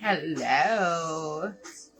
Hello.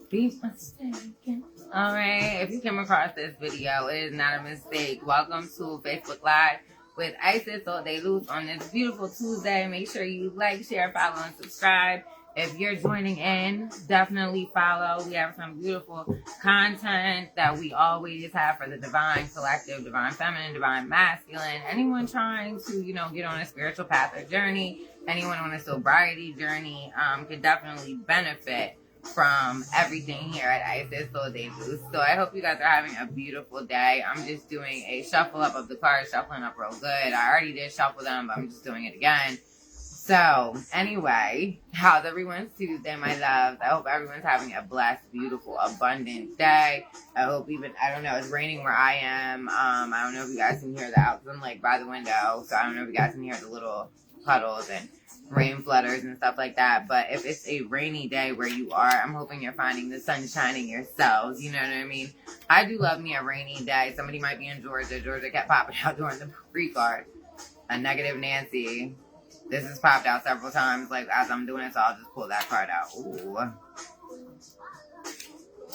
Be mistaken. Alright, if you came across this video, it is not a mistake. Welcome to Facebook Live with Isis All Day Loose on this beautiful Tuesday. Make sure you like, share, follow, and subscribe. If you're joining in, definitely follow. We have some beautiful content that we always have for the divine collective, divine feminine, divine masculine. Anyone trying to, get on a spiritual path or journey, anyone on a sobriety journey could definitely benefit from everything here at Isis All Day Loose. So I hope you guys are having a beautiful day. I'm just doing a shuffle up of the cards, shuffling up real good. I already did shuffle them, but I'm just doing it again. So, anyway, how's everyone's Tuesday, my loves? I hope everyone's having a blessed, beautiful, abundant day. I hope I don't know, it's raining where I am. I don't know if you guys can hear the outside, like, by the window. So, I don't know if you guys can hear the little puddles and rain flutters and stuff like that. But if it's a rainy day where you are, I'm hoping you're finding the sunshine in yourselves. You know what I mean? I do love me a rainy day. Somebody might be in Georgia. Georgia kept popping out during the pre-card. A negative Nancy. This has popped out several times, like, as I'm doing it, so I'll just pull that card out. Ooh.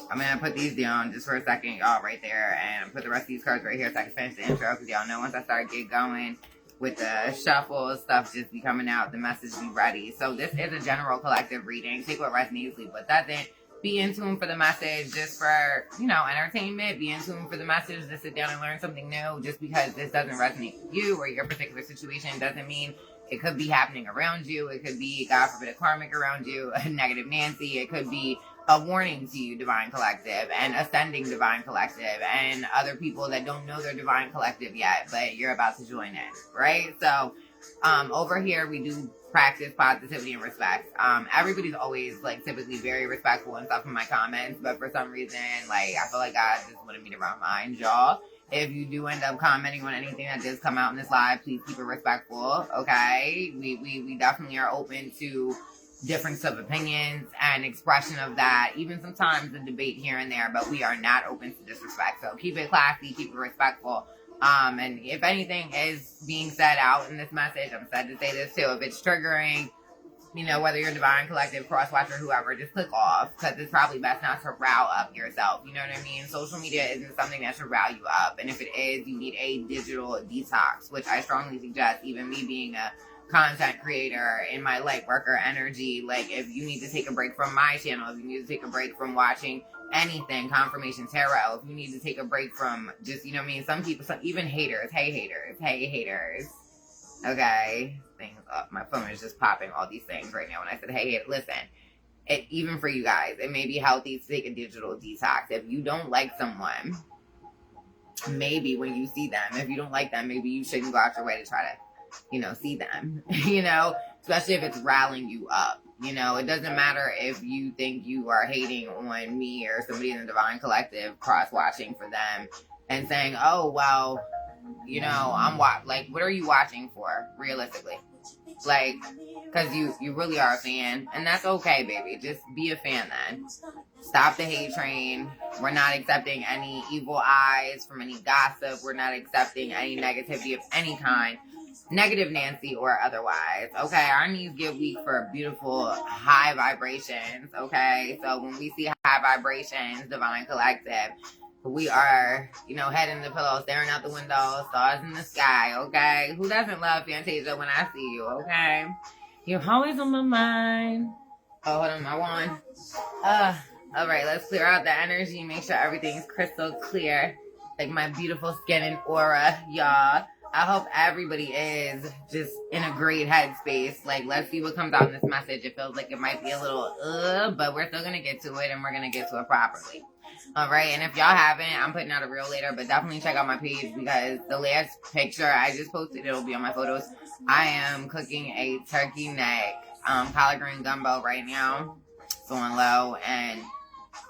I'm going to put these down just for a second, y'all, right there, and put the rest of these cards right here so I can finish the intro, because y'all know once I start getting going with the shuffle, stuff just be coming out, the message be ready. So this is a general collective reading. Take what resonates, leave what doesn't. Be in tune for the message just for, entertainment. Be in tune for the message to sit down and learn something new. Just because this doesn't resonate with you or your particular situation doesn't mean it could be happening around you. It could be, God forbid, a karmic around you, a negative Nancy. It could be a warning to you, Divine Collective, and ascending Divine Collective, and other people that don't know their Divine Collective yet, but you're about to join in, right? So, over here, we do practice positivity and respect. Everybody's always, typically very respectful and stuff in my comments, but for some reason, I feel like God just wanted me to remind y'all. If you do end up commenting on anything that does come out in this live, please keep it respectful, okay? We definitely are open to difference of opinions and expression of that, even sometimes a debate here and there, but we are not open to disrespect. So keep it classy, keep it respectful. And if anything is being said out in this message, I'm sad to say this too, if it's triggering, whether you're Divine Collective, Crosswatcher, whoever, just click off, because it's probably best not to rile up yourself. You know what I mean? Social media isn't something that should rile you up. And if it is, you need a digital detox, which I strongly suggest, even me being a content creator in my light worker energy. If you need to take a break from my channel, if you need to take a break from watching anything, confirmation tarot, if you need to take a break from just, some people, even haters, hey haters. Okay, things up. My phone is just popping all these things right now. When I said, hey, listen, even for you guys, it may be healthy to take a digital detox. If you don't like someone, maybe when you see them, if you don't like them, maybe you shouldn't go out your way to try to, see them, especially if it's riling you up. It doesn't matter if you think you are hating on me or somebody in the Divine Collective, cross-watching for them and saying, oh, well, what are you watching for, realistically? Because you really are a fan, and that's okay, baby. Just be a fan then. Stop the hate train. We're not accepting any evil eyes from any gossip. We're not accepting any negativity of any kind. Negative Nancy or otherwise, okay? Our knees get weak for beautiful high vibrations, okay? So when we see high vibrations, Divine Collective, we are, head in the pillow, staring out the window, stars in the sky, okay? Who doesn't love Fantasia when I see you, okay? You're always on my mind. Oh, hold on, my wand. All right, let's clear out the energy, make sure everything's crystal clear, like my beautiful skin and aura, y'all. I hope everybody is just in a great headspace. Let's see what comes out in this message. It feels like it might be a little, but we're still going to get to it, and we're going to get to it properly. All right, and if y'all haven't, I'm putting out a reel later, but definitely check out my page, because the last picture I just posted, it'll be on my photos. I am cooking a turkey neck collard green gumbo right now. It's on low, and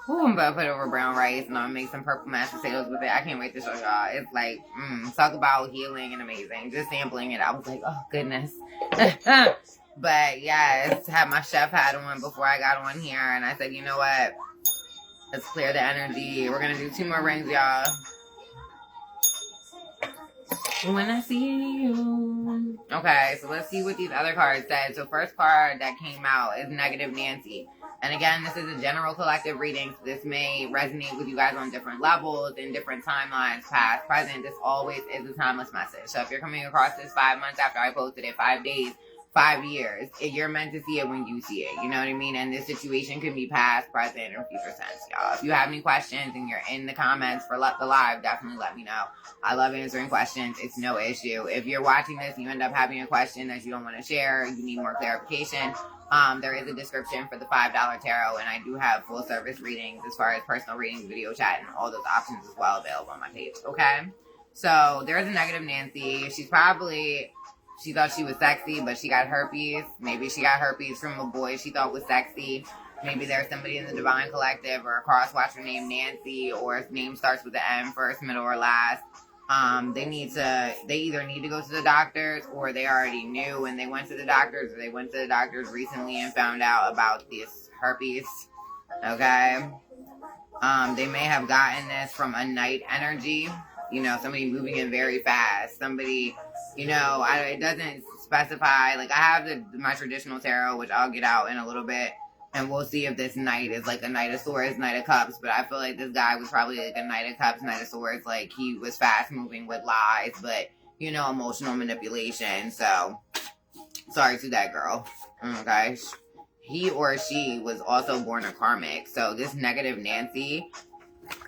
I'm going to put it over brown rice, and I'm going to make some purple mashed potatoes with it. I can't wait to show y'all. It's talk about healing and amazing. Just sampling it, I was like, oh, goodness. But, yes, had my chef hat on before I got on here, and I said, you know what? Let's clear the energy. We're going to do 2 more rings, y'all. When I see you. Okay, so let's see what these other cards said. So first card that came out is Negative Nancy. And again, this is a general collective reading, so this may resonate with you guys on different levels, in different timelines, past, present. This always is a timeless message. So if you're coming across this 5 months after I posted it, 5 days, 5 years, you're meant to see it when you see it. You know what I mean? And this situation can be past, present, or future tense, y'all. If you have any questions and you're in the comments for the live, definitely let me know. I love answering questions. It's no issue. If you're watching this and you end up having a question that you don't want to share, you need more clarification, there is a description for the $5 tarot, and I do have full service readings as far as personal readings, video chat, and all those options as well available on my page, okay? So there's a negative Nancy. She thought she was sexy, but she got herpes. Maybe she got herpes from a boy she thought was sexy. Maybe there's somebody in the Divine Collective or a cross-watcher named Nancy, or his name starts with the M, first, middle, or last. They either need to go to the doctors, or they already knew and they went to the doctors, or they went to the doctors recently and found out about this herpes, okay? They may have gotten this from a night energy, you know, somebody moving in very fast, somebody, you know, it doesn't specify, like I have my traditional tarot, which I'll get out in a little bit, and we'll see if this knight is like a Knight of Swords, Knight of Cups. But I feel like this guy was probably like a Knight of Cups, Knight of Swords. Like he was fast moving with lies, but you know, emotional manipulation. So sorry to that girl. Okay. He or she was also born a karmic. So this negative Nancy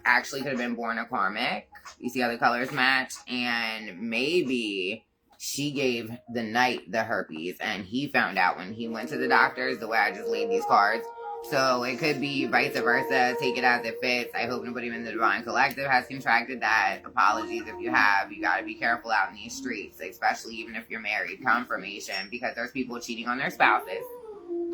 actually could have been born a karmic. You see how the colors match? And maybe she gave the knight the herpes, and he found out when he went to the doctors, the way I just laid these cards. So it could be vice versa. Take it as it fits. I hope nobody in the Divine Collective has contracted that. Apologies if you have. You got to be careful out in these streets, especially even if you're married. Confirmation, because there's people cheating on their spouses.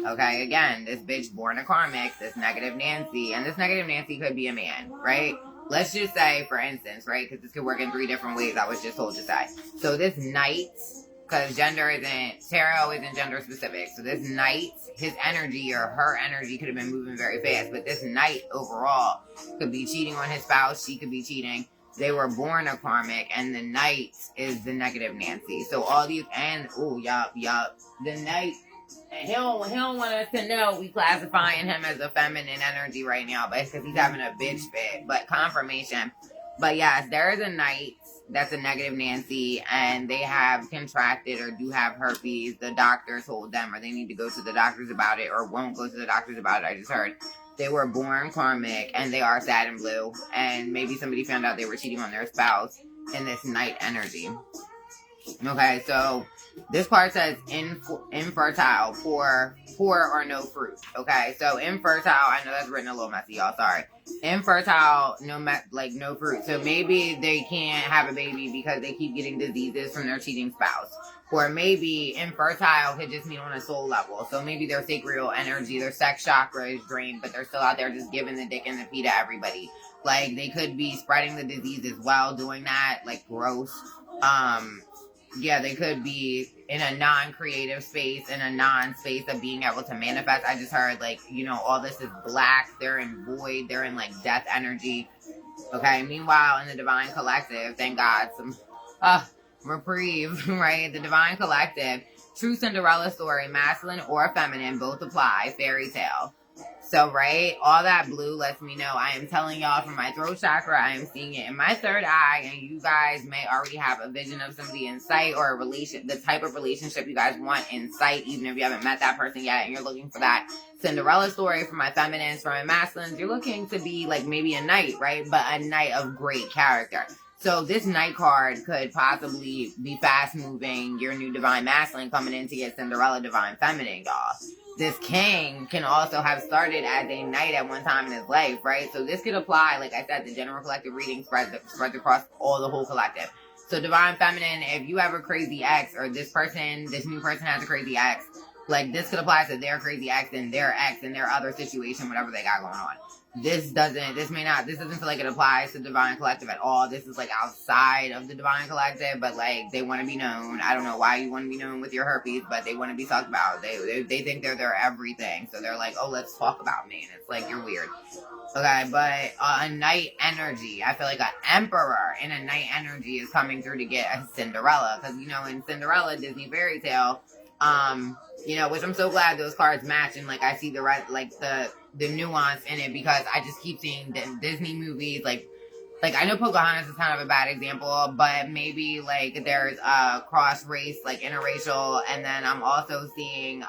Okay, again, this bitch born a karmic, this negative Nancy, and this negative Nancy could be a man, right? Let's just say, for instance, right, because this could work in 3 different ways, I was just told to say. So this knight, because tarot isn't gender specific, so this knight, his energy or her energy could have been moving very fast, but this knight overall could be cheating on his spouse, she could be cheating. They were born a karmic, and the knight is the negative Nancy. So all these, and, the knight, he don't want us to know we classifying him as a feminine energy right now, but it's because he's having a bitch fit. But confirmation. But yes, there is a knight that's a negative Nancy, and they have contracted or do have herpes. The doctor told them, or they need to go to the doctors about it, or won't go to the doctors about it. I just heard they were born karmic, and they are sad and blue. And maybe somebody found out they were cheating on their spouse in this night energy. Okay, so this part says infertile, poor or no fruit. Okay, so infertile, I know that's written a little messy, y'all, sorry. Infertile, no fruit. So maybe they can't have a baby because they keep getting diseases from their cheating spouse. Or maybe infertile could just mean on a soul level. So maybe their sacral energy, their sex chakra is drained, but they're still out there just giving the dick and the pee to everybody. Like, they could be spreading the disease as well, doing that, like, gross. Yeah, they could be in a non-creative space, in a non-space of being able to manifest. I just heard, like, you know, all this is black. They're in void. They're in, like, death energy. Okay, meanwhile, in the Divine Collective, thank God, some reprieve, right? The Divine Collective, true Cinderella story, masculine or feminine, both apply, fairy tale. So, right, all that blue lets me know I am telling y'all from my throat chakra, I am seeing it in my third eye, and you guys may already have a vision of somebody in sight, or the type of relationship you guys want in sight, even if you haven't met that person yet, and you're looking for that Cinderella story. For my feminines, for my masculines, you're looking to be like maybe a knight, right? But a knight of great character. So this knight card could possibly be fast moving, your new divine masculine coming in to get Cinderella divine feminine, y'all. This king can also have started as a knight at one time in his life, right? So this could apply, like I said, the general collective reading spreads across the whole collective. So divine feminine, if you have a crazy ex, or this new person has a crazy ex, like this could apply to their crazy ex and their other situation, whatever they got going on. This doesn't feel like it applies to Divine Collective at all. This is like outside of the Divine Collective, but like they want to be known. I don't know why you want to be known with your herpes, but they want to be talked about. They think they're their everything. So they're like, oh, let's talk about me. And it's like, you're weird. Okay, but a knight energy. I feel like an emperor in a knight energy is coming through to get a Cinderella. Because, you know, in Cinderella, Disney fairy tale, You know, which I'm so glad those cards match, and like I see the right, like the nuance in it, because I just keep seeing the Disney movies, like I know Pocahontas is kind of a bad example, but maybe like there's cross race, like interracial, and then I'm also seeing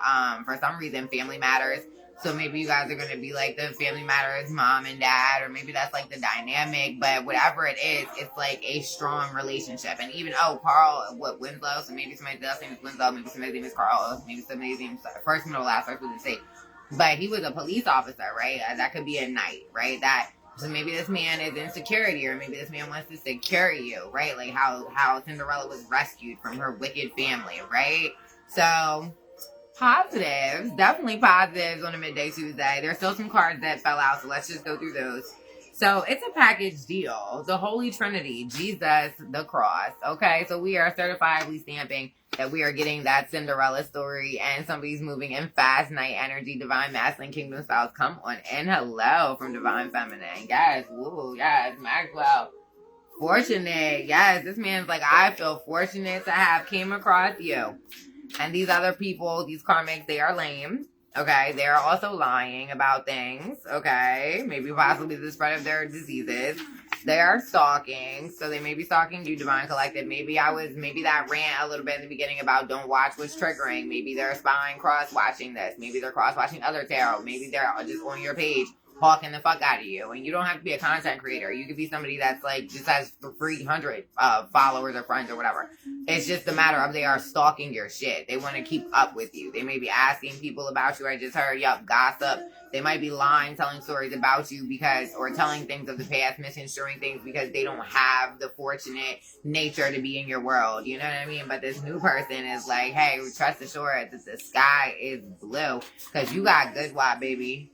for some reason Family Matters. So maybe you guys are gonna be like the Family Matters mom and dad, or maybe that's like the dynamic. But whatever it is, it's like a strong relationship. And even Carl, Winslow. So maybe somebody's last name is Winslow, maybe somebody's name is Carl, maybe somebody's name is first, middle, last. I couldn't say. But he was a police officer, right? That could be a knight, right? So maybe this man is in security, or maybe this man wants to secure you, right? Like how Cinderella was rescued from her wicked family, right? So positives, definitely positives on a Midday Tuesday. There's still some cards that fell out, so let's just go through those. So it's a package deal. The Holy Trinity, Jesus, the cross. Okay, so we are certifiably stamping that we are getting that Cinderella story, and somebody's moving in fast night energy, divine masculine kingdom styles. Come on in. Hello from divine feminine. Yes, woo, yes, Maxwell. Fortunate. Yes, this man's like, I feel fortunate to have came across you. And these other people, these karmics, they are lame. Okay, they're also lying about things. Okay, maybe possibly the spread of their diseases. They are stalking, so they may be stalking you, Divine Collective. Maybe that rant a little bit in the beginning about don't watch what's triggering. Maybe they're spying, cross-watching this. Maybe they're cross-watching other tarot. Maybe they're just on your page hawking the fuck out of you. And you don't have to be a content creator. You could be somebody that's like just has 300 followers or friends or whatever. It's just a matter of they are stalking your shit. They want to keep up with you. They may be asking people about you. I just heard, gossip. They might be lying, telling stories about you or telling things of the past, misconstruing things because they don't have the fortunate nature to be in your world. You know what I mean? But this new person is like, hey, trust assured that the sky is blue because you got good wop, baby.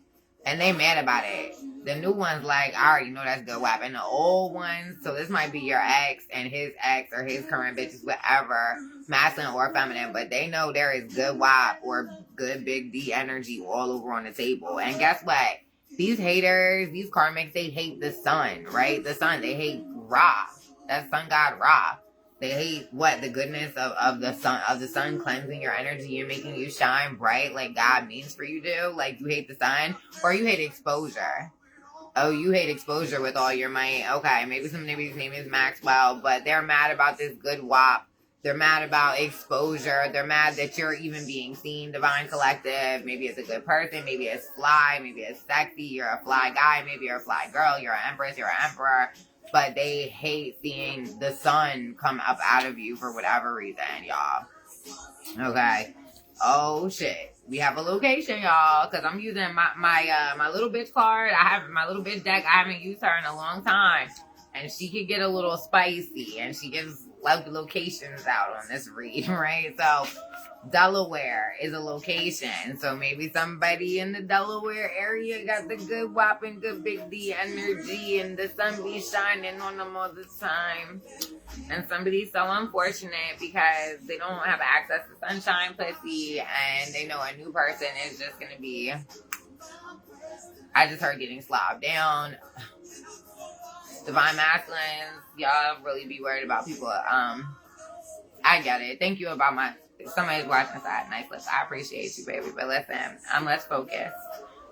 And they mad about it. The new one's like, I already know that's good wap. And the old ones, so this might be your ex and his ex or his current bitches, whatever, masculine or feminine, but they know there is good wap or good big D energy all over on the table. And guess what? These haters, these karmics, they hate the sun, right? The sun, they hate Ra. That's sun god Ra. They hate what? The goodness of the sun cleansing your energy and making you shine bright like God means for you to. Like you hate the sun, or you hate exposure. Oh, you hate exposure with all your might. Okay, maybe somebody's name is Maxwell, but they're mad about this good wop. They're mad about exposure. They're mad that you're even being seen, Divine Collective. Maybe it's a good person. Maybe it's fly. Maybe it's sexy. You're a fly guy. Maybe you're a fly girl. You're an empress. You're an emperor. But they hate seeing the sun come up out of you for whatever reason, y'all. Okay. Oh, shit. We have a location, y'all, because I'm using my little bitch card. I have my little bitch deck. I haven't used her in a long time. And she could get a little spicy, and she gives locations out on this read, right? So Delaware is a location. So maybe somebody in the Delaware area got the good whopping, good big D energy, and the sun be shining on them all the time. And somebody's so unfortunate because they don't have access to sunshine pussy, and they know a new person is just going to be, I just heard getting slobbed down. Divine masculines, y'all really be worried about people. I get it. Thank you about somebody's watching side. Nice lips. I appreciate you, baby. But listen, let's focus.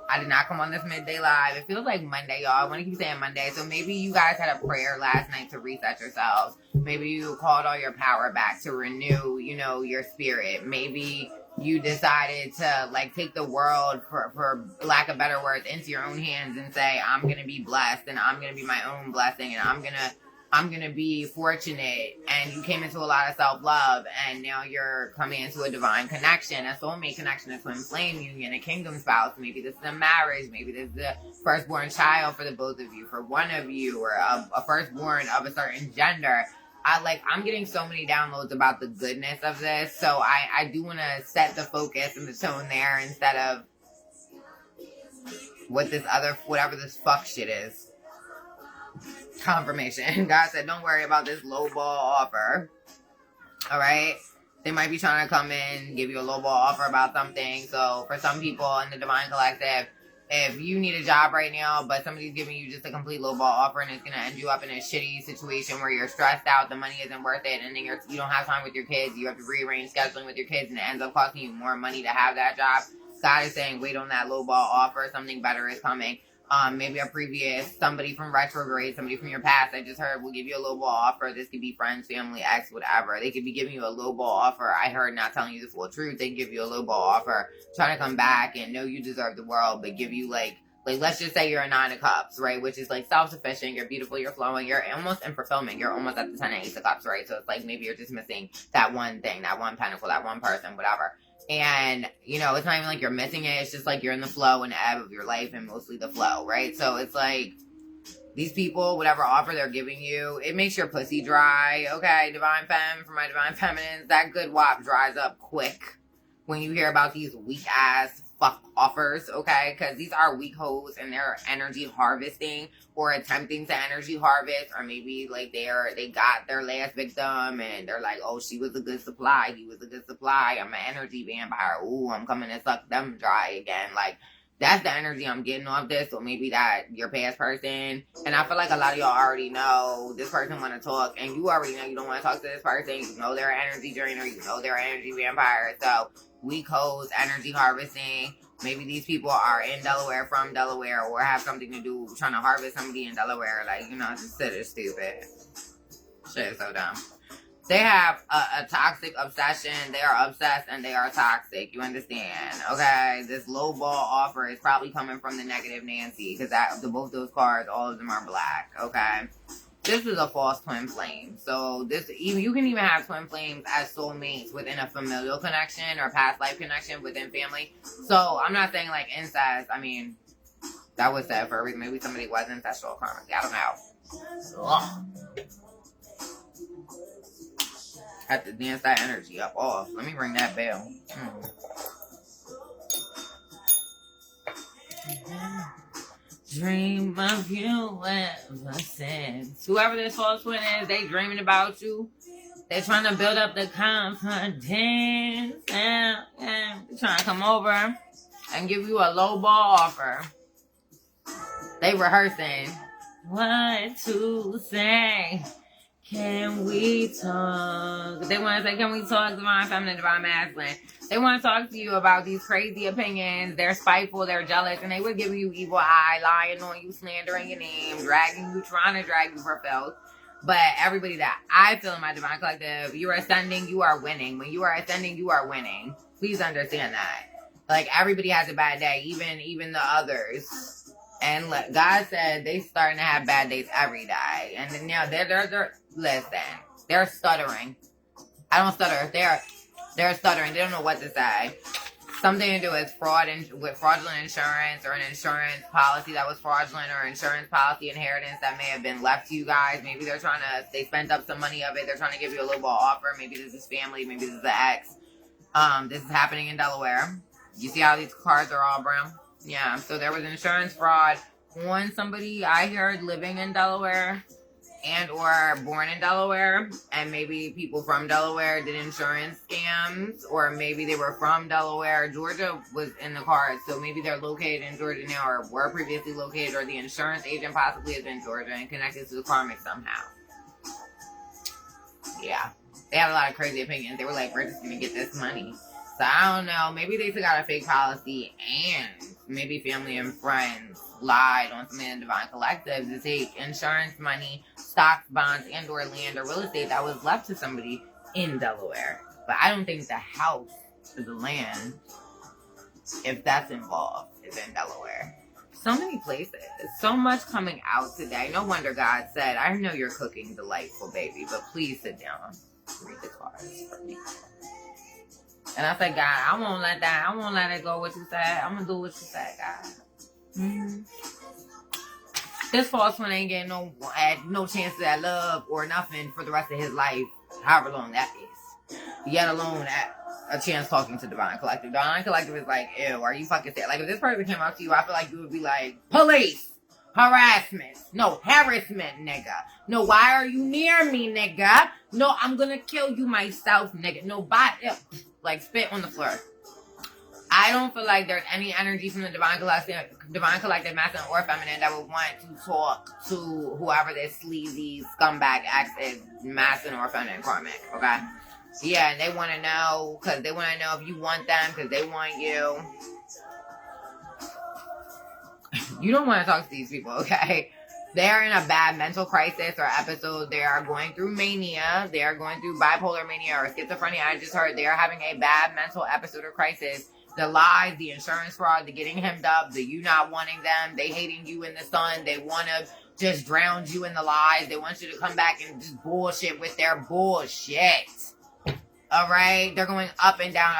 I did not come on this midday live. It feels like Monday, y'all. I want to keep saying Monday. So maybe you guys had a prayer last night to reset yourselves. Maybe you called all your power back to renew, your spirit. Maybe you decided to take the world, for lack of better words, into your own hands and say, I'm going to be blessed and I'm going to be my own blessing and I'm going to be fortunate. And you came into a lot of self-love, and now you're coming into a divine connection, a soulmate connection, a twin flame union, a kingdom spouse. Maybe this is a marriage. Maybe this is the firstborn child for the both of you, for one of you, or a firstborn of a certain gender. I'm getting so many downloads about the goodness of this. So I do want to set the focus and the tone there instead of whatever this fuck shit is. Confirmation. God said, don't worry about this low ball offer. All right. They might be trying to come in, give you a low ball offer about something. So for some people in the Divine Collective, if you need a job right now, but somebody's giving you just a complete lowball offer and it's going to end you up in a shitty situation where you're stressed out, the money isn't worth it, and then you don't have time with your kids, you have to rearrange scheduling with your kids, and it ends up costing you more money to have that job. God is saying, wait on that lowball offer. Something better is coming. Maybe a previous, somebody from retrograde, somebody from your past, I just heard, will give you a lowball offer. This could be friends, family, ex, whatever. They could be giving you a lowball offer. I heard, not telling you the full truth. They give you a lowball offer, trying to come back and know you deserve the world, but give you like let's just say you're a 9 of cups, right? Which is like self-sufficient, you're beautiful, you're flowing, you're almost in fulfillment, you're almost at the 10 and 8 of cups, right? So it's like maybe you're just missing that one thing, that one pentacle, that one person, whatever. And, you know, it's not even like you're missing it. It's just like you're in the flow and the ebb of your life, and mostly the flow, right? So it's like these people, whatever offer they're giving you, it makes your pussy dry. Okay, divine femme, for my divine feminines, that good wop dries up quick when you hear about these weak ass fuck offers, okay? Because these are weak hoes and they're energy harvesting or attempting to energy harvest, or maybe like they got their last victim and they're like, oh, she was a good supply, he was a good supply, I'm an energy vampire, ooh, I'm coming to suck them dry again. Like, that's the energy I'm getting off this. So maybe that your past person, and I feel like a lot of y'all already know this person want to talk, and you already know you don't want to talk to this person. You know they're an energy drainer, you know they're an energy vampire. So weak hoes, energy harvesting. Maybe these people are in Delaware, from Delaware, or have something to do trying to harvest somebody in Delaware. Like, you know, this shit is stupid. Shit is so dumb. They have a toxic obsession. They are obsessed and they are toxic. You understand? Okay? This low ball offer is probably coming from the negative Nancy, because both those cards, all of them are black. Okay? This is a false twin flame. So you can even have twin flames as soulmates within a familial connection or past life connection within family. So I'm not saying like incest. I mean, that was said for a reason. Maybe somebody was incestual karmically. I don't know. Ugh. Have to dance that energy up off. Let me ring that bell. Dream of you ever since. Whoever this false twin is, they dreaming about you. They trying to build up the confidence. And they trying to come over and give you a low ball offer. They rehearsing what to say. Can we talk? They want to say, can we talk, divine feminine, divine masculine? They want to talk to you about these crazy opinions. They're spiteful, they're jealous, and they would give you evil eye, lying on you, slandering your name, dragging you, trying to drag you for filth. But everybody that I feel in my divine collective, you are ascending, you are winning. When you are ascending, you are winning. Please understand that. Like, everybody has a bad day, even the others. And God said they starting to have bad days every day. And then now they're listen, they're stuttering. I don't stutter. They're stuttering. They don't know what to say. Something to do with with fraudulent insurance, or an insurance policy that was fraudulent, or insurance policy inheritance that may have been left to you guys. Maybe they spent up some money of it. They're trying to give you a low ball offer. Maybe this is family. Maybe this is the ex. This is happening in Delaware. You see how these cards are all brown? Yeah, so there was insurance fraud on somebody I heard living in Delaware and or born in Delaware, and maybe people from Delaware did insurance scams, or maybe they were from Delaware. Georgia was in the cards, so maybe they're located in Georgia now, or were previously located, or the insurance agent possibly is in Georgia and connected to the karmic somehow. Yeah, they had a lot of crazy opinions. They were like, we're just going to get this money. So I don't know, maybe they took out a fake policy, and maybe family and friends lied on some in the divine collective to take insurance money, stocks, bonds, and or land or real estate that was left to somebody in Delaware. But I don't think the house or the land, if that's involved, is in Delaware. So many places. So much coming out today. No wonder God said, I know you're cooking delightful, baby, but please sit down. Read the cards for me. And I said, God, I won't let it go what you said. I'm going to do what you said, God. Mm-hmm. This false one ain't getting no chances at love or nothing for the rest of his life, however long that is. Yet alone a chance talking to Divine Collective. Divine Collective is like, ew, are you fucking sad? Like, if this person came up to you, I feel like you would be like, police, harassment, no, harassment, nigga. No, why are you near me, nigga? No, I'm gonna kill you myself, nigga. No, like, spit on the floor. I don't feel like there's any energy from the divine collective, masculine or feminine, that would want to talk to whoever this sleazy scumbag ex is, masculine or feminine karmic, okay? Yeah, and they want to know, because they want to know if you want them, because they want you. You don't want to talk to these people, okay? They're in a bad mental crisis or episode. They are going through mania. They are going through bipolar mania or schizophrenia. I just heard they are having a bad mental episode or crisis. The lies, the insurance fraud, the getting hemmed up, the you not wanting them, they hating you in the sun. They want to just drown you in the lies. They want you to come back and just bullshit with their bullshit. All right, they're going up and down,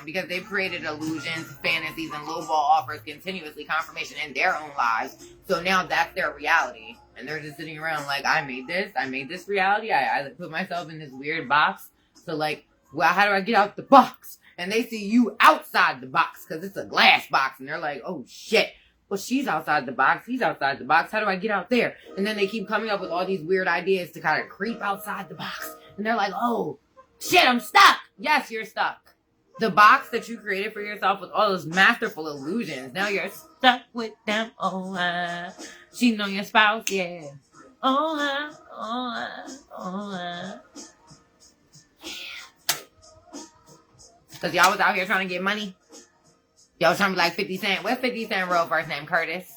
because they've created illusions, fantasies, and lowball offers continuously confirmation in their own lives. So now that's their reality, and they're just sitting around like, I made this reality. I put myself in this weird box. So like, well, how do I get out the box? And they see you outside the box because it's a glass box, and they're like, oh shit. Well, she's outside the box. He's outside the box. How do I get out there? And then they keep coming up with all these weird ideas to kind of creep outside the box, and they're like, oh. Shit, I'm stuck. Yes, you're stuck. The box that you created for yourself with all those masterful illusions. Now you're stuck with them. Oh, cheating on your spouse. Yeah. Because y'all was out here trying to get money. Y'all was trying to be like 50 Cent. What's 50 Cent real first name? Curtis.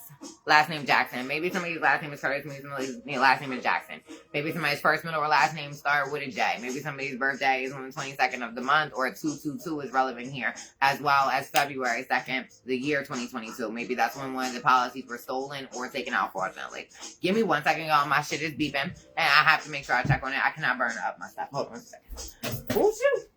Last name Jackson. Maybe somebody's last name is Curtis. Maybe somebody's last name is Jackson. Maybe somebody's first, middle, or last name start with a J. Maybe somebody's birthday is on the 22nd of the month, or 222 is relevant here, as well as February 2nd, the year 2022. Maybe that's when one of the policies were stolen or taken out, fortunately. Give me 1 second, y'all. My shit is beeping, and I have to make sure I check on it. I cannot burn up my stuff. Hold on a second. Oh, shoot.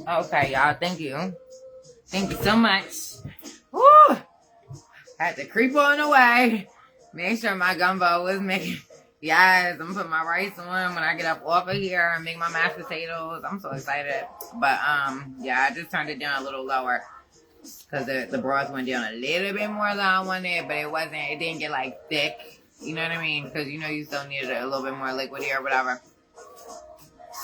Okay, y'all. Thank you. Thank you so much. Woo! Had to creep on away. Make sure my gumbo was making... Yes, I'm going to put my rice on when I get up off of here and make my mashed potatoes. I'm so excited. But, yeah, I just turned it down a little lower because the broth went down a little bit more than I wanted, but it didn't get, like, thick. You know what I mean? Because, you know, you still needed a little bit more liquidy or whatever.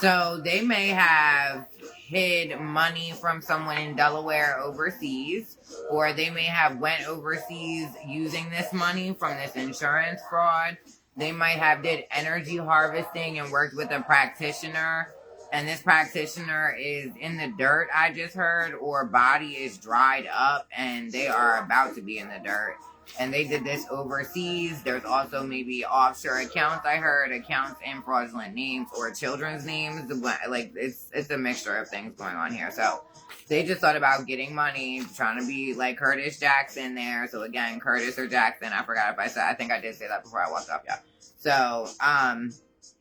So, they may have hid money from someone in Delaware overseas, or they may have went overseas using this money from this insurance fraud. They might have did energy harvesting and worked with a practitioner, and this practitioner is in the dirt, I just heard, or body is dried up and they are about to be in the dirt. And they did this overseas. There's also maybe offshore accounts, I heard, accounts in fraudulent names or children's names. Like, it's a mixture of things going on here. So they just thought about getting money, trying to be like Curtis Jackson there. So again, Curtis or Jackson, I forgot if I think I did say that before I walked up, yeah. So,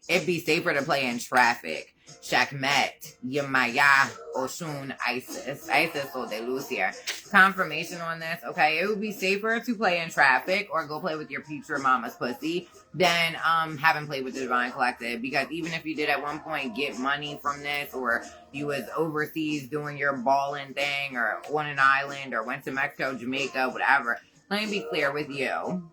it'd be safer to play in traffic. Shakmet, Yemaya, Oshun, Isis or De Lucia. Confirmation on this, okay? It would be safer to play in traffic or go play with your future mama's pussy than having played with the Divine Collective. Because even if you did at one point get money from this, or you was overseas doing your balling thing, or on an island, or went to Mexico, Jamaica, whatever, let me be clear with you.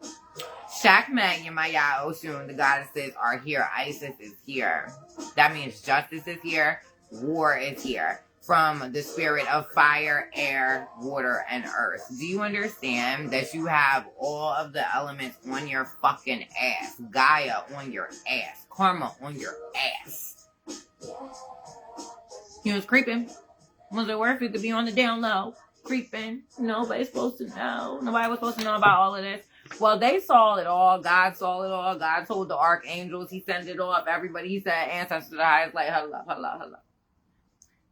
Sekhmet, Yemaya, Oshun, the goddesses are here. Isis is here. That means justice is here. War is here. From the spirit of fire, air, water, and earth. Do you understand that you have all of the elements on your fucking ass? Gaia on your ass. Karma on your ass. You was creeping. Was it worth it to be on the down low? Creeping. Nobody's supposed to know. Nobody was supposed to know about all of this. Well, they saw it all. God saw it all. God told the archangels. He sent it off. Everybody, he said, ancestors to the highest, like, hello.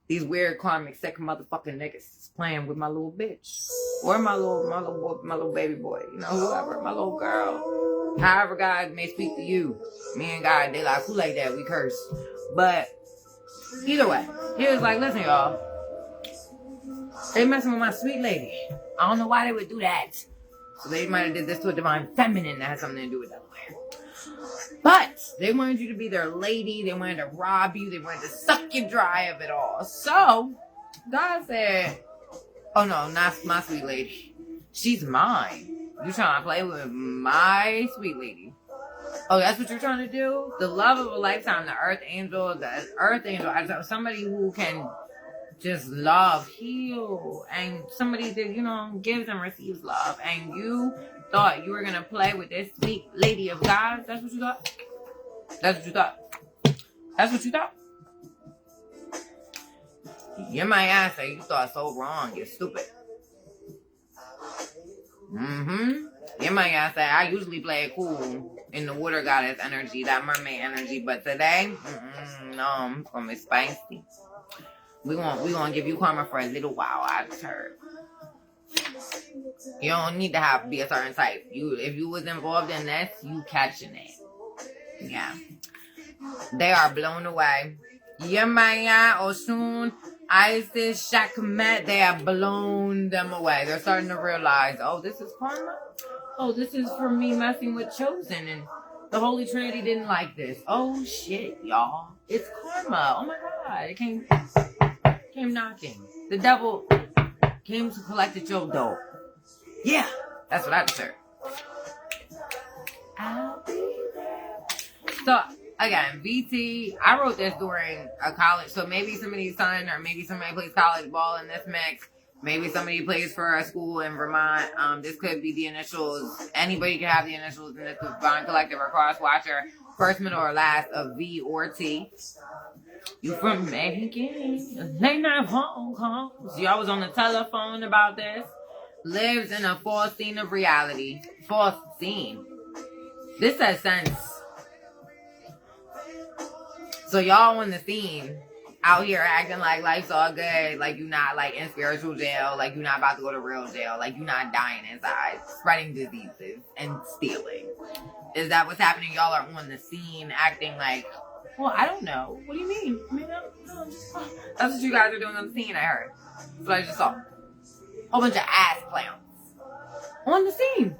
These weird karmic sick motherfucking niggas is playing with my little bitch. Or my little baby boy. You know, whoever. My little girl. However God may speak to you. Me and God, they like, who like that? We curse. But either way, he was like, listen, y'all. They messing with my sweet lady. I don't know why they would do that. So they might have did this to a divine feminine that has something to do with Delaware. But they wanted you to be their lady. They wanted to rob you. They wanted to suck you dry of it all. So God said, oh no, not my sweet lady. She's mine. You trying to play with my sweet lady. Oh, that's what you're trying to do? The love of a lifetime, the earth angel, somebody who can just love, heal, and somebody that, you know, gives and receives love. And you thought you were going to play with this sweet lady of God? That's what you thought? That's what you thought? That's what you thought? You might ask that you thought so wrong. You're stupid. You might ask that I usually play it cool in the water goddess energy, that mermaid energy. But today, no, I'm going to be spicy. We gonna give you karma for a little while. I just heard. You don't need to be a certain type. If you was involved in this, you catching it. Yeah. They are blown away. Yemaya, Oshun, Isis, Sekhmet, they have blown them away. They're starting to realize, oh, this is karma? Oh, this is for me messing with Chosen, and the Holy Trinity didn't like this. Oh, shit, y'all. It's karma. Oh, my God. It came knocking. The devil came to collect your dough. Yeah, that's what I deserve. I'll be there. So, again, VT, I wrote this during a college, so maybe somebody's son or maybe somebody plays college ball in this mix. Maybe somebody plays for a school in Vermont. This could be the initials. Anybody can have the initials in this Divine Collective or Cross Watcher. First, middle, or last of V or T. You from Mexican, late night phone calls. Y'all was on the telephone about this. Lives in a false scene of reality. False scene. This has sense. So y'all on the scene, out here acting like life's all good, like you not like in spiritual jail, like you not about to go to real jail, like you not dying inside, spreading diseases and stealing. Is that what's happening? Y'all are on the scene acting like, well, I don't know. What do you mean? I mean, no. That's what you guys are doing on the scene, I heard. That's what I just saw. Whole bunch of ass clowns. On the scene.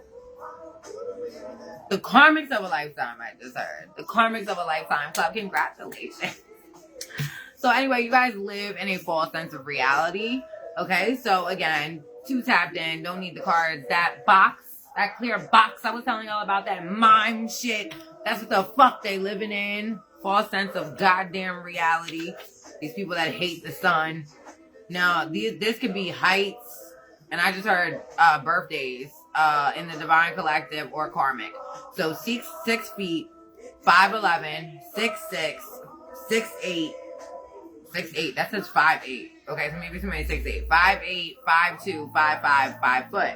The karmics of a lifetime, I just heard. The karmics of a lifetime club. Congratulations. So anyway, you guys live in a false sense of reality. Okay, so again, 2 tapped in. Don't need the cards. That box, that clear box I was telling y'all about, that mime shit. That's what the fuck they living in. False sense of goddamn reality. These people that hate the sun. Now, this could be heights, and I just heard birthdays in the Divine Collective or Karmic. So 6 feet, 5'11", 6'6", 6'8", 6'8". That says 5'8". Okay, so maybe somebody 6'8", 5'8", 5'2", 5'5", 5 foot.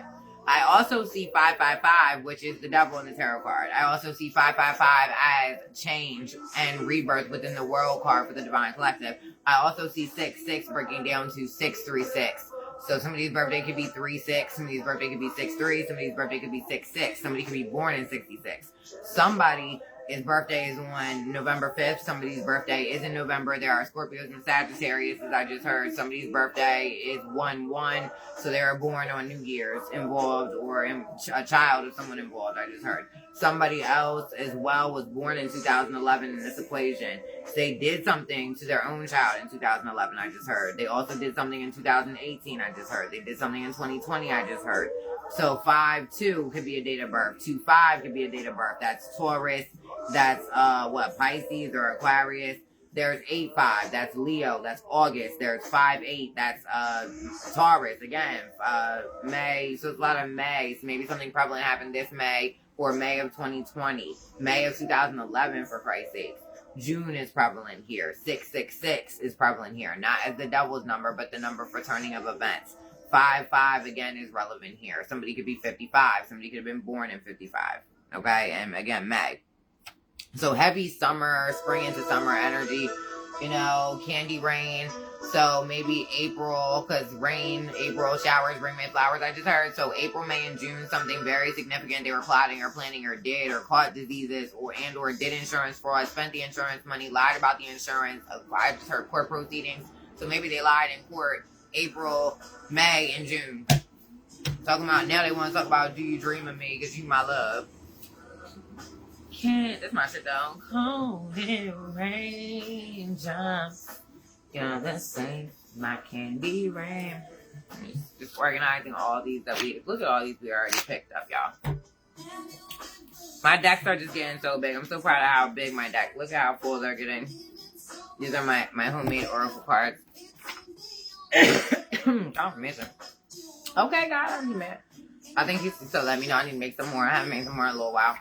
I also see 555, which is the devil in the tarot card. I also see 555 as change and rebirth within the world card for the Divine Collective. I also see 6-6 breaking down to 636. So somebody's birthday could be 3-6. Somebody's birthday could be 6-3. Somebody's birthday could be 6-6. Somebody could be born in 66. Somebody his birthday is on November 5th. Somebody's birthday is in November. There are Scorpios and Sagittarius, as I just heard. Somebody's birthday is 1-1. So they are born on New Year's involved, or a child of someone involved, I just heard. somebody else as well was born in 2011 in this equation. They did something to their own child in 2011, I just heard. They also did something in 2018, I just heard. They did something in 2020, I just heard. So 5-2 could be a date of birth. 2-5 could be a date of birth. That's Taurus. That's Pisces or Aquarius. There's 8-5. That's Leo. That's August. There's 5-8. That's Taurus. Again, May. So it's a lot of May. So maybe something prevalent happened this May or May of 2020. May of 2011, for Christ's sake. June is prevalent here. 666 is prevalent here. Not as the devil's number, but the number for turning of events. 5-5 again is relevant here. Somebody could be 55. Somebody could have been born in 55. Okay, and again, May. So heavy summer, spring into summer energy, you know, candy rain. So maybe April, because rain, April, showers bring May flowers, I just heard. So April, May, and June, something very significant. They were plotting or planning or did or caught diseases or did insurance fraud, spent the insurance money, lied about the insurance. I just heard court proceedings. So maybe they lied in court April, May, and June. Talking about, now they want to talk about, do you dream of me because you my love. Can't, that's my shit though. Cold and rain, just gonna say my candy rain. Just organizing all these that we, look at all these we already picked up, y'all. My decks are just getting so big. I'm so proud of how big my deck, look at how full they're getting. These are my homemade oracle cards. Confirmation. Okay, God, I need that. I think you so let me know. I need to make some more. I haven't made some more in a little while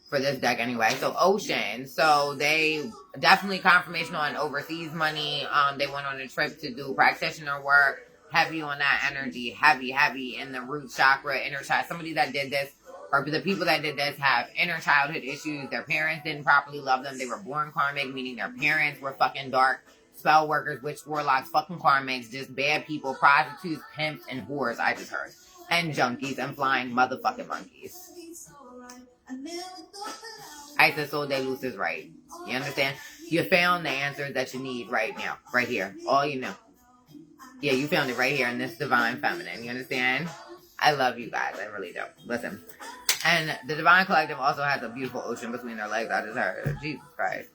for this deck anyway. So Ocean. So they definitely confirmation on overseas money. They went on a trip to do practitioner work. Heavy on that energy. Heavy in the root chakra, inner child. Somebody that did this, or the people that did this, have inner childhood issues. Their parents didn't properly love them. They were born karmic, meaning their parents were fucking dark. Spell workers, witch, warlocks, fucking karmics, just bad people, prostitutes, pimps, and whores, I just heard. And junkies and flying motherfucking monkeys. Isis Sol de Luz is right. You understand? You found the answers that you need right now. Right here. All you know. Yeah, you found it right here in this divine feminine. You understand? I love you guys. I really do. Listen. And the Divine Collective also has a beautiful ocean between their legs. I just heard. Jesus Christ.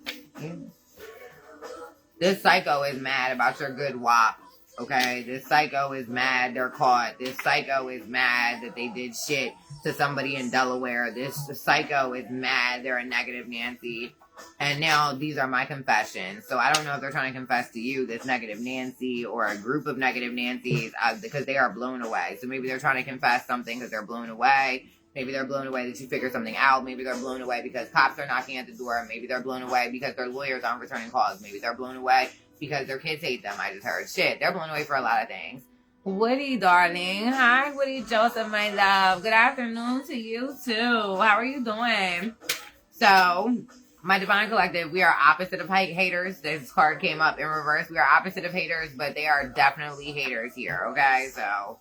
This psycho is mad about your good wop. Okay? This psycho is mad they're caught. This psycho is mad that they did shit to somebody in Delaware. This psycho is mad they're a negative Nancy. And now these are my confessions. So I don't know if they're trying to confess to you, this negative Nancy, or a group of negative Nancys, because they are blown away. So maybe they're trying to confess something because they're blown away. Maybe they're blown away that you figure something out. Maybe they're blown away because cops are knocking at the door. Maybe they're blown away because their lawyers aren't returning calls. Maybe they're blown away because their kids hate them. I just heard. Shit, they're blown away for a lot of things. Woody, darling. Hi, Woody Joseph, my love. Good afternoon to you, too. How are you doing? So, my Divine Collective, we are opposite of haters. This card came up in reverse. We are opposite of haters, but they are definitely haters here, okay? So,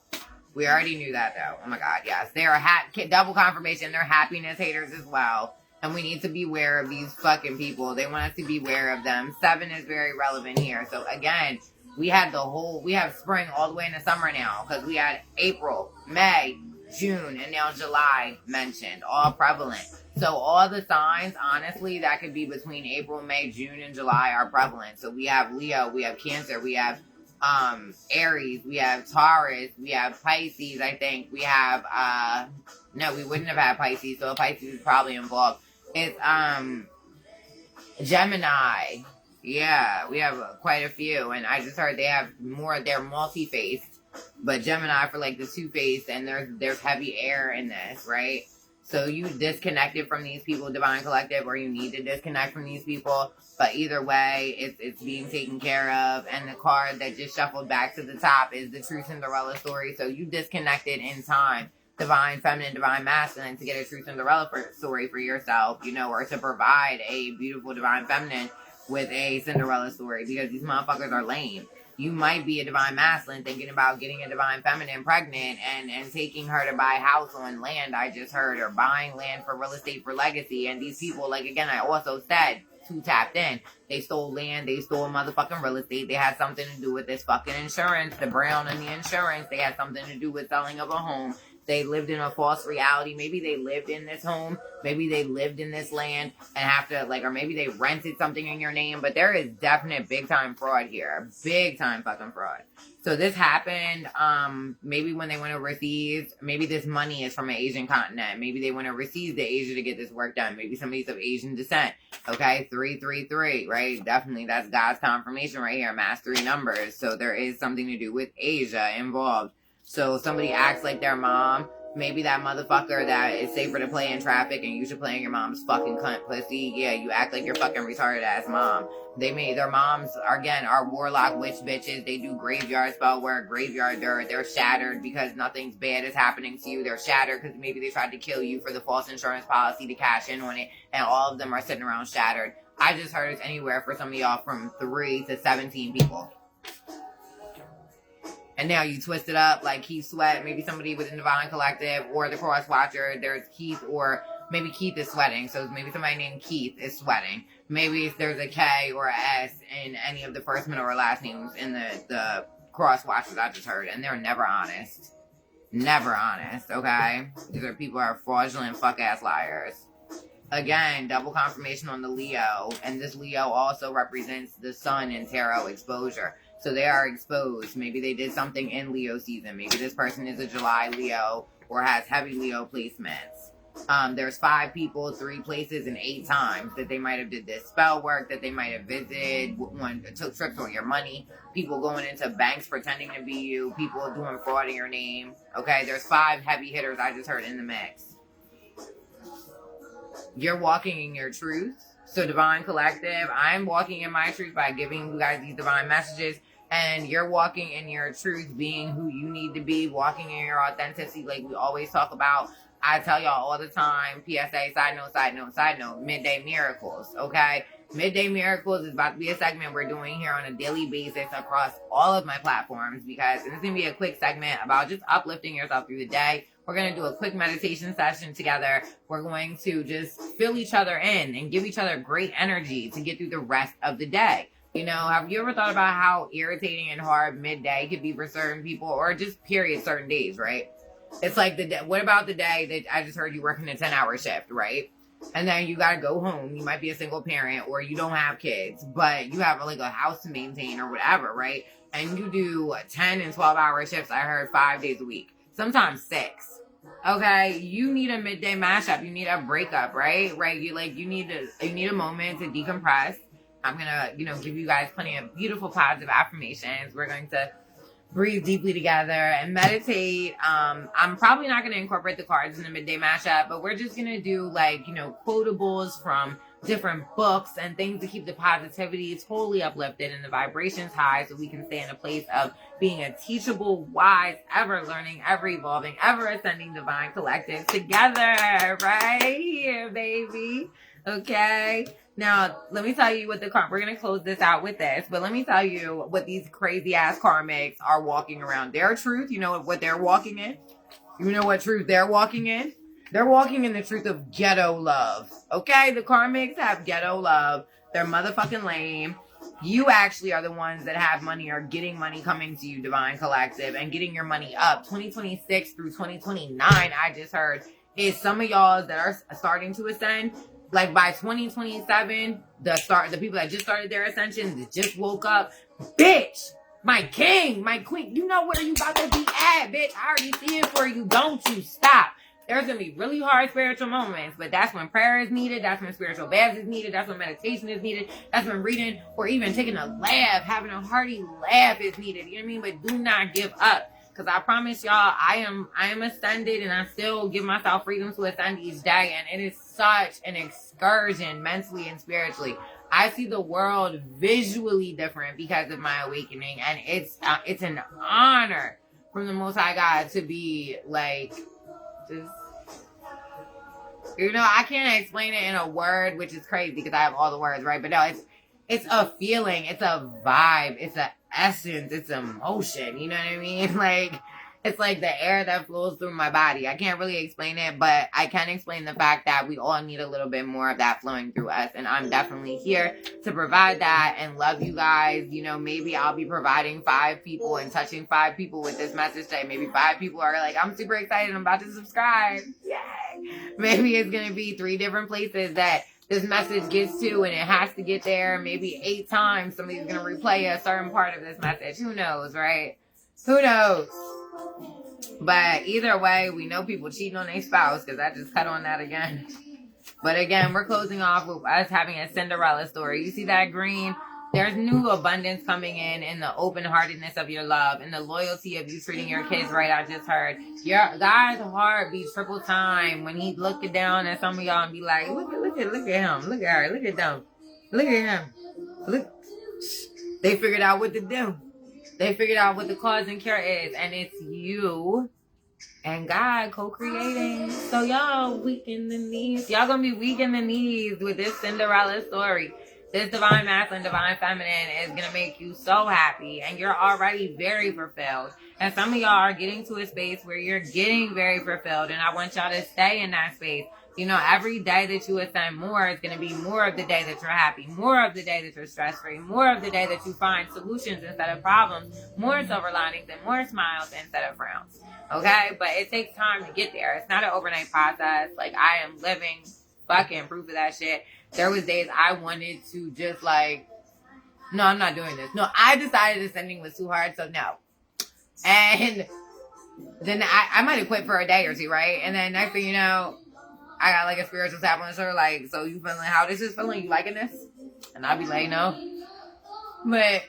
we already knew that, though. Oh, my God, yes. They are double confirmation. They're happiness haters as well. And we need to beware of these fucking people. They want us to beware of them. 7 is very relevant here. So, again, we have spring all the way into summer now. Because we had April, May, June, and now July mentioned. All prevalent. So, all the signs, honestly, that could be between April, May, June, and July are prevalent. So, we have Leo, we have Cancer, we have Aries, we have Taurus, we have Pisces, I think. We have, no, we wouldn't have had Pisces, so Pisces is probably involved. It's, Gemini. Yeah, we have quite a few, and I just heard they have more, they're multi-faced, but Gemini for like the two-faced, and there's heavy air in this, right? So you disconnected from these people, Divine Collective, or you need to disconnect from these people. But either way, it's being taken care of. And the card that just shuffled back to the top is the True Cinderella story. So you disconnected in time, Divine Feminine, Divine Masculine, to get a True Cinderella story for yourself, you know, or to provide a beautiful Divine Feminine with a Cinderella story. Because these motherfuckers are lame. You might be a Divine Masculine thinking about getting a Divine Feminine pregnant and taking her to buy a house on land, I just heard, or buying land for real estate for legacy. And these people, like, again, I also said, too tapped in. They stole land. They stole motherfucking real estate. They had something to do with this fucking insurance, the brown and the insurance. They had something to do with selling of a home. they lived in a false reality. Maybe they lived in this home. Maybe they lived in this land and have to, like, or maybe they rented something in your name. But there is definite big time fraud here. Big time fucking fraud. So this happened, maybe when they went overseas. Maybe this money is from an Asian continent. Maybe they went overseas to Asia to get this work done. Maybe somebody's of Asian descent. Okay, 333, right? Definitely, that's God's confirmation right here. Mass 3 numbers. So there is something to do with Asia involved. So somebody acts like their mom. Maybe that motherfucker that is safer to play in traffic and you should play in your mom's fucking cunt pussy. Yeah, you act like your fucking retarded ass mom. Their moms, again, are warlock witch bitches. They do graveyard spell work, graveyard dirt. They're shattered because nothing's bad is happening to you. They're shattered because maybe they tried to kill you for the false insurance policy to cash in on it. And all of them are sitting around shattered. I just heard it's anywhere for some of y'all from 3 to 17 people. And now you twist it up like Keith Sweat, maybe somebody within Divine Collective or the Cross Watcher. There's Keith, or maybe Keith is sweating. So maybe somebody named Keith is sweating. Maybe if there's a K or a S in any of the first, middle, or last names in the Cross Watchers I just heard. And they're never honest. Never honest, okay? These are people who are fraudulent fuck-ass liars. Again, double confirmation on the Leo. And this Leo also represents the sun in tarot exposure. So they are exposed. Maybe they did something in Leo season. Maybe this person is a July Leo or has heavy Leo placements. There's 5 people, 3 places, and 8 times that they might have did this spell work, that they might have visited, took trips on your money, people going into banks pretending to be you, people doing fraud in your name. Okay, there's 5 heavy hitters I just heard in the mix. You're walking in your truth. So Divine Collective, I'm walking in my truth by giving you guys these divine messages. And you're walking in your truth, being who you need to be, walking in your authenticity like we always talk about. I tell y'all all the time, PSA, side note, Midday Miracles, okay? Midday Miracles is about to be a segment we're doing here on a daily basis across all of my platforms, because it's going to be a quick segment about just uplifting yourself through the day. We're going to do a quick meditation session together. We're going to just fill each other in and give each other great energy to get through the rest of the day. You know, have you ever thought about how irritating and hard midday could be for certain people, or just period certain days, right? It's like what about the day that I just heard you working a 10-hour shift, right? And then you got to go home. You might be a single parent, or you don't have kids, but you have like a house to maintain or whatever, right? And you do 10 and 12-hour shifts. I heard 5 days a week, sometimes 6. Okay, you need a midday mashup. You need a breakup, right? Right? You need a moment to decompress. I'm gonna, give you guys plenty of beautiful positive affirmations. We're going to breathe deeply together and meditate. I'm probably not gonna incorporate the cards in the midday mashup, but we're just gonna do quotables from different books and things to keep the positivity totally uplifted and the vibrations high, so we can stay in a place of being a teachable, wise, ever learning, ever evolving, ever ascending divine collective together right here, baby. Okay. Now, let me tell you what we're going to close this out with this, but let me tell you what these crazy ass karmics are walking around. Their truth, you know what they're walking in? You know what truth they're walking in? They're walking in the truth of ghetto love. Okay? The karmics have ghetto love. They're motherfucking lame. You actually are the ones that have money, or getting money coming to you, Divine Collective, and getting your money up. 2026 through 2029, I just heard, is some of y'all that are starting to ascend. Like by 2027, the people that just started their ascension, that just woke up, bitch, my king, my queen, you know where you about to be at, bitch. I already see it for you. Don't you stop. There's going to be really hard spiritual moments, but that's when prayer is needed. That's when spiritual baths is needed. That's when meditation is needed. That's when reading or even taking a laugh, having a hearty laugh is needed. You know what I mean? But do not give up. Because I promise y'all, I am ascended, and I still give myself freedom to ascend each day. And it is such an excursion mentally and spiritually. I see the world visually different because of my awakening. And it's an honor from the Most High God to be just, I can't explain it in a word, which is crazy because I have all the words, right? But no, it's a feeling, it's a vibe, it's an essence, it's emotion, you know what I mean? It's like the air that flows through my body. I can't really explain it, but I can explain the fact that we all need a little bit more of that flowing through us. And I'm definitely here to provide that and love you guys. You know, maybe I'll be providing 5 people and touching 5 people with this message today. Maybe 5 people are like, I'm super excited. I'm about to subscribe. Yay. Maybe it's going to be 3 different places that this message gets to, and it has to get there. Maybe 8 times somebody's going to replay a certain part of this message. Who knows, right? Who knows? But either way, we know people cheating on their spouse, because I just cut on that again. But again, we're closing off with us having a Cinderella story. You see that green? There's new abundance coming in the open-heartedness of your love, and the loyalty of you treating your kids right. I just heard your God's heart beat triple time when he looked down at some of y'all and be like, look at him, look at her, look at them, look at him, look. They figured out what to do. They figured out what the cause and cure is, and it's you and God co-creating. So y'all weak in the knees. Y'all gonna be weak in the knees with this Cinderella story. This divine masculine, divine feminine is gonna make you so happy, and you're already very fulfilled. And some of y'all are getting to a space where you're getting very fulfilled, and I want y'all to stay in that space. You know, every day that you ascend more is going to be more of the day that you're happy, more of the day that you're stress-free, more of the day that you find solutions instead of problems, more silver linings and more smiles instead of frowns. Okay? But it takes time to get there. It's not an overnight process. Like, I am living fucking proof of that shit. There was days I wanted to just like, no, I'm not doing this. No, I decided ascending was too hard, so no. And then I might have quit for a day or two, right? And then next thing you know, I got like a spiritual tap on the shoulder, like, so you feeling how this is feeling? You liking this? And I'll be like, no. But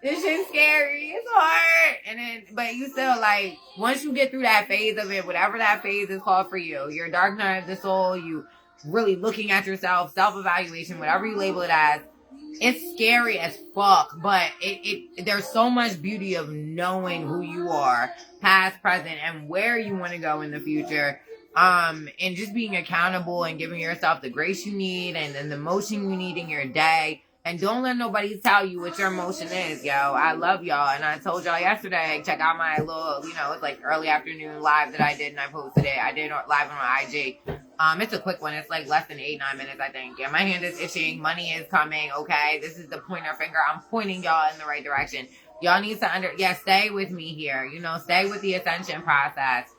this shit's scary. It's hard. And then, but you still like, once you get through that phase of it, whatever that phase is called for you, your dark night of the soul, you really looking at yourself, self-evaluation, whatever you label it as, it's scary as fuck, but there's so much beauty of knowing who you are, past, present, and where you want to go in the future. And just being accountable and giving yourself the grace you need and the motion you need in your day. And don't let nobody tell you what your emotion is, yo. I love y'all. And I told y'all yesterday, check out my little, it's like early afternoon live that I did and I posted it. I did it live on IG. It's a quick one. It's like less than 8-9 minutes, I think. And my hand is itching. Money is coming, okay? This is the pointer finger. I'm pointing y'all in the right direction. Y'all need to stay with me here. Stay with the ascension process.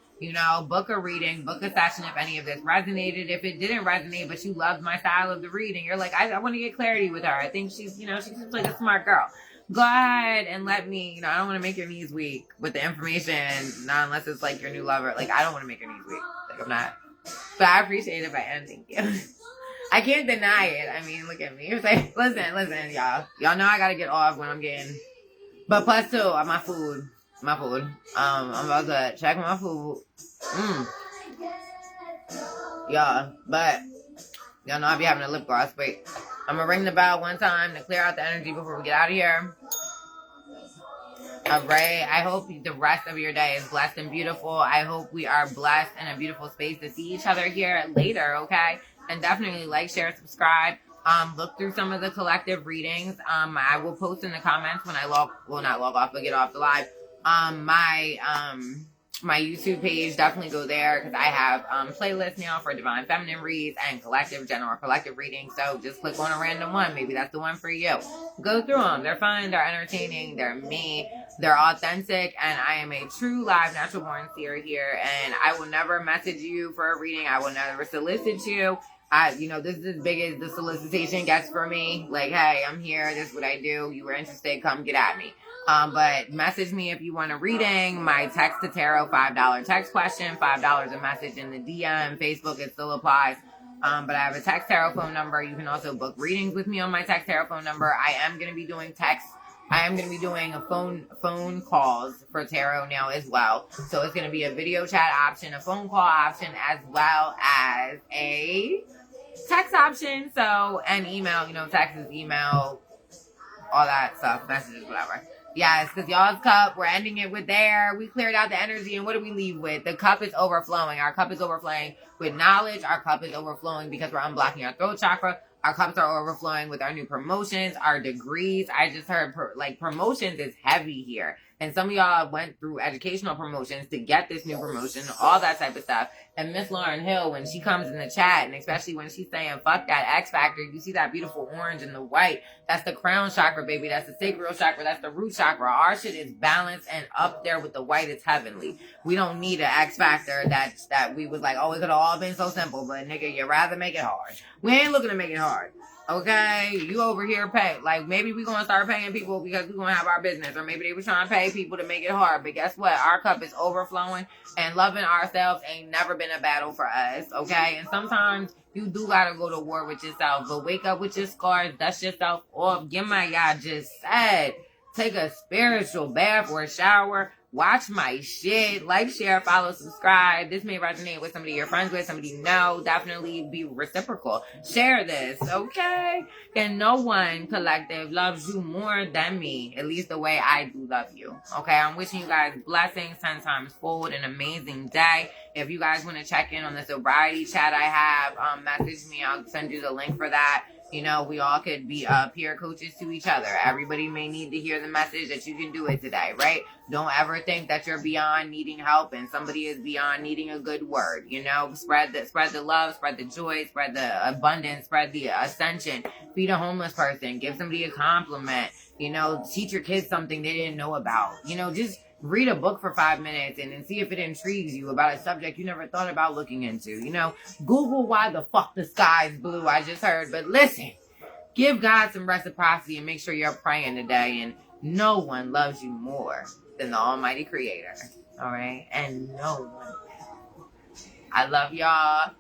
Book a reading, book a session if any of this resonated. If it didn't resonate, but you loved my style of the reading, you're like, I want to get clarity with her. I think she's, she seems like a smart girl. Go ahead and let me, I don't want to make your knees weak with the information, not unless it's like your new lover. Like, I don't want to make your knees weak. Like, I'm not. But I appreciate it by ending. I can't deny it. I mean, look at me. You're like, listen, y'all. Y'all know I got to get off when I'm getting. But plus, too, my food. I'm about to check my food. Yeah, but y'all know I be having a lip gloss. Wait, I'm gonna ring the bell one time to clear out the energy before we get out of here. Alright, I hope the rest of your day is blessed and beautiful. I hope we are blessed in a beautiful space to see each other here later, okay? And definitely like, share, subscribe. Look through some of the collective readings. I will post in the comments when I not log off, but get off the live. My YouTube page, definitely go there because I have playlists now for divine feminine reads and general collective readings. So just click on a random one. Maybe that's the one for you. Go through them. They're fun. They're entertaining. They're me. They're authentic. And I am a true live natural born seer here. And I will never message you for a reading. I will never solicit you. This is as big as the solicitation gets for me. Like, hey, I'm here. This is what I do. You were interested. Come get at me. But message me if you want a reading. My text to tarot, $5 text question, $5 a message in the DM. Facebook, it still applies. But I have a text tarot phone number. You can also book readings with me on my text tarot phone number. I am going to be doing text. I am going to be doing a phone calls for tarot now as well. So it's going to be a video chat option, a phone call option, as well as a text option. So, and email, text is email, all that stuff, messages, whatever. Yes, because y'all's cup, we're ending it with there. We cleared out the energy, and what do we leave with? The cup is overflowing. Our cup is overflowing with knowledge. Our cup is overflowing because we're unblocking our throat chakra. Our cups are overflowing with our new promotions, our degrees. I just heard, promotions is heavy here. And some of y'all went through educational promotions to get this new promotion, all that type of stuff. And Miss Lauren Hill, when she comes in the chat, and especially when she's saying, fuck that X Factor, you see that beautiful orange and the white. That's the crown chakra, baby. That's the sacral chakra. That's the root chakra. Our shit is balanced and up there with the white. It's heavenly. We don't need an X Factor that we was like, oh, it could have all been so simple. But nigga, you'd rather make it hard. We ain't looking to make it hard. Okay, you over here pay. Like, maybe we gonna start paying people because we gonna have our business. Or maybe they were trying to pay people to make it hard. But guess what? Our cup is overflowing. And loving ourselves ain't never been a battle for us. Okay? And sometimes you do gotta go to war with yourself. But wake up with your scars. Dust yourself off. Get my God just said. Take a spiritual bath or a shower. Watch my shit. Like, share, follow, subscribe. This may resonate with somebody you're friends with, somebody you know. Definitely be reciprocal. Share this, okay? And no one, collective, loves you more than me. At least the way I do love you. Okay? I'm wishing you guys blessings 10 times fold. An amazing day. If you guys want to check in on the sobriety chat I have, message me. I'll send you the link for that. You know, we all could be peer coaches to each other. Everybody may need to hear the message that you can do it today, right? Don't ever think that you're beyond needing help and somebody is beyond needing a good word. You know, spread the love, spread the joy, spread the abundance, spread the ascension. Feed a homeless person, give somebody a compliment. You know, teach your kids something they didn't know about. You know, just read a book for 5 minutes and see if it intrigues you about a subject you never thought about looking into. You know, Google why the fuck the sky's blue, I just heard. But listen, give God some reciprocity and make sure you're praying today. And no one loves you more than the Almighty Creator. All right? And no one. I love y'all.